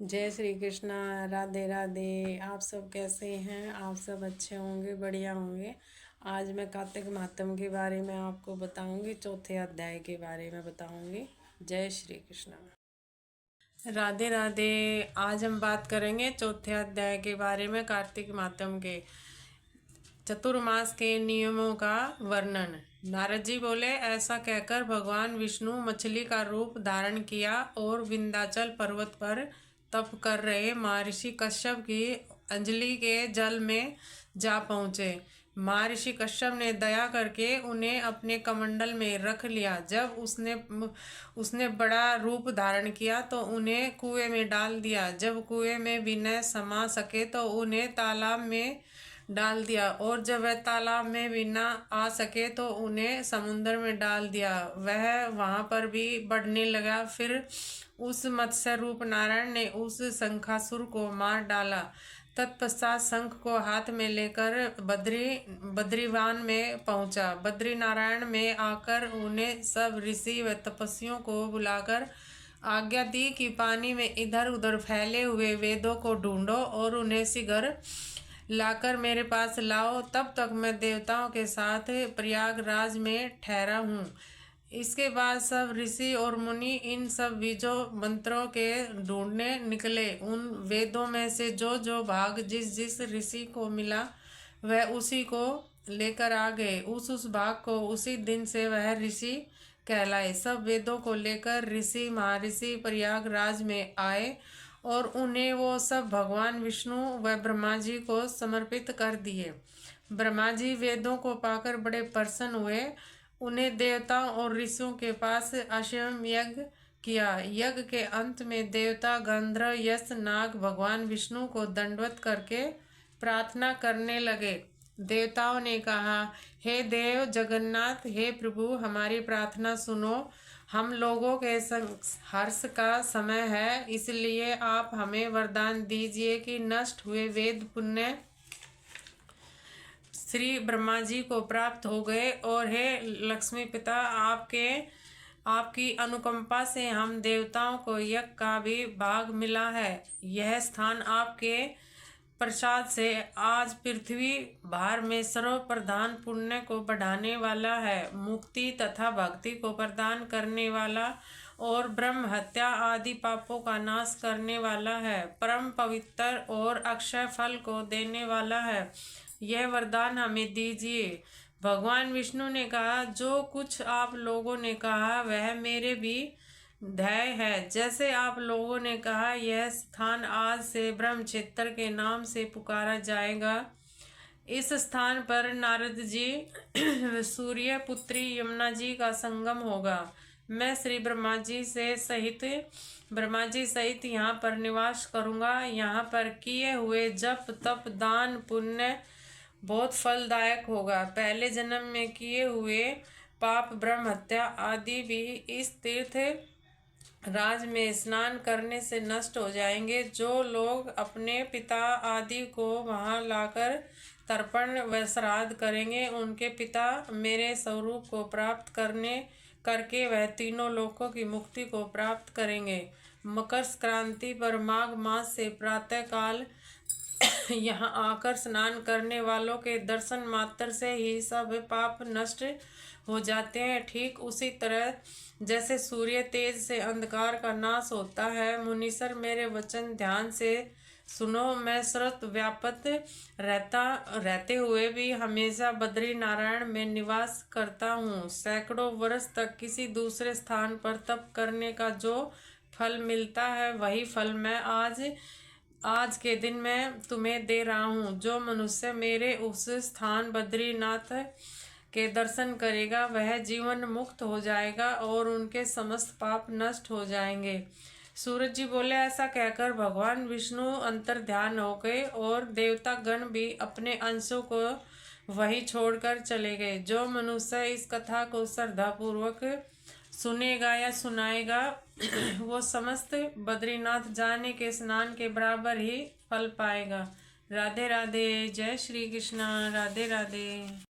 जय श्री कृष्णा। राधे राधे। आप सब कैसे हैं? आप सब अच्छे होंगे, बढ़िया होंगे। आज मैं कार्तिक मातम के बारे में आपको बताऊंगी, चौथे अध्याय के बारे में बताऊंगी। जय श्री कृष्णा। राधे राधे। आज हम बात करेंगे चौथे अध्याय के बारे में, कार्तिक मातम के चतुर्मास के नियमों का वर्णन। नारद जी बोले, ऐसा कहकर भगवान विष्णु मछली का रूप धारण किया और विंध्याचल पर्वत पर तप कर रहे महर्षि कश्यप की अंजलि के जल में जा पहुँचे। महर्षि कश्यप ने दया करके उन्हें अपने कमंडल में रख लिया। जब उसने बड़ा रूप धारण किया तो उन्हें कुएं में डाल दिया। जब कुएं में भी न समा सके तो उन्हें तालाब में डाल दिया, और जब वह तालाब में भी न आ सके तो उन्हें समुद्र में डाल दिया। वह वहां पर भी बढ़ने लगा। फिर उस मत्स्य रूप नारायण ने उस शंखासुर को मार डाला। तत्पश्चात शंख को हाथ में लेकर बद्रीवान में पहुंचा। बद्री नारायण में आकर उन्हें सब ऋषि व तपस्वियों को बुलाकर आज्ञा दी कि पानी में इधर उधर फैले हुए वेदों को ढूंढो और उन्हें शीघ्र लाकर मेरे पास लाओ। तब तक मैं देवताओं के साथ प्रयागराज में ठहरा हूँ। इसके बाद सब ऋषि और मुनि इन सब बीजों मंत्रों के ढूंढने निकले। उन वेदों में से जो जो भाग जिस जिस ऋषि को मिला वह उसी को लेकर आ गए। उस भाग को उसी दिन से वह ऋषि कहलाए। सब वेदों को लेकर ऋषि महर्षि प्रयागराज में आए और उन्हें वो सब भगवान विष्णु व ब्रह्मा जी को समर्पित कर दिए। ब्रह्मा जी वेदों को पाकर बड़े प्रसन्न हुए। उन्हें देवताओं और ऋषियों के पास अश्वमेध यज्ञ किया। यज्ञ के अंत में देवता गंधर्व यक्ष नाग भगवान विष्णु को दंडवत करके प्रार्थना करने लगे। देवताओं ने कहा, हे देव जगन्नाथ, हे प्रभु, हमारी प्रार्थना सुनो। हम लोगों के हर्ष का समय है, इसलिए आप हमें वरदान दीजिए कि नष्ट हुए वेद पुण्य श्री ब्रह्मा जी को प्राप्त हो गए। और हे लक्ष्मी पिता, आपकी अनुकंपा से हम देवताओं को यज्ञ का भी भाग मिला है। यह स्थान आपके प्रसाद से आज पृथ्वी भार में सर्व प्रधान पुण्य को बढ़ाने वाला है, मुक्ति तथा भक्ति को प्रदान करने वाला और ब्रह्म हत्या आदि पापों का नाश करने वाला है, परम पवित्र और अक्षय फल को देने वाला है। यह वरदान हमें दीजिए। भगवान विष्णु ने कहा, जो कुछ आप लोगों ने कहा वह मेरे भी ध्येय है। जैसे आप लोगों ने कहा, यह स्थान आज से ब्रह्म क्षेत्र के नाम से पुकारा जाएगा। इस स्थान पर नारद जी सूर्य पुत्री यमुना जी का संगम होगा। मैं श्री ब्रह्मा जी सहित यहाँ पर निवास करूँगा। यहाँ पर किए हुए जप तप दान पुण्य बहुत फलदायक होगा। पहले जन्म में किए हुए पाप ब्रह्म हत्या आदि भी इस तीर्थ राज में स्नान करने से नष्ट हो जाएंगे। जो लोग अपने पिता आदि को वहां लाकर तर्पण व श्राद्ध करेंगे, उनके पिता मेरे स्वरूप को प्राप्त करके वह तीनों लोकों की मुक्ति को प्राप्त करेंगे। मकर संक्रांति पर माघ मास से प्रातः काल यहाँ आकर स्नान करने वालों के दर्शन मात्र से ही सब पाप नष्ट हो जाते हैं। ठीक उसी तरह जैसे सूर्य तेज से अंधकार का नाश होता है। मुनीसर, मेरे वचन ध्यान से सुनो। मैं सर्वत व्यापत रहते हुए भी हमेशा बद्री नारायण में निवास करता हूँ। सैकड़ों वर्ष तक किसी दूसरे स्थान पर तप करने का जो फल मिलता है, वही फल मैं आज के दिन मैं तुम्हें दे रहा हूँ। जो मनुष्य मेरे उस स्थान बद्रीनाथ के दर्शन करेगा वह जीवन मुक्त हो जाएगा और उनके समस्त पाप नष्ट हो जाएंगे। सूरज जी बोले, ऐसा कहकर भगवान विष्णु अंतर ध्यान हो गए और देवता गण भी अपने अंशों को वही छोड़कर चले गए। जो मनुष्य इस कथा को श्रद्धा पूर्वक सुनेगा या सुनाएगा वो समस्त बद्रीनाथ जाने के स्नान के बराबर ही फल पाएगा। राधे राधे। जय श्री कृष्णा। राधे राधे।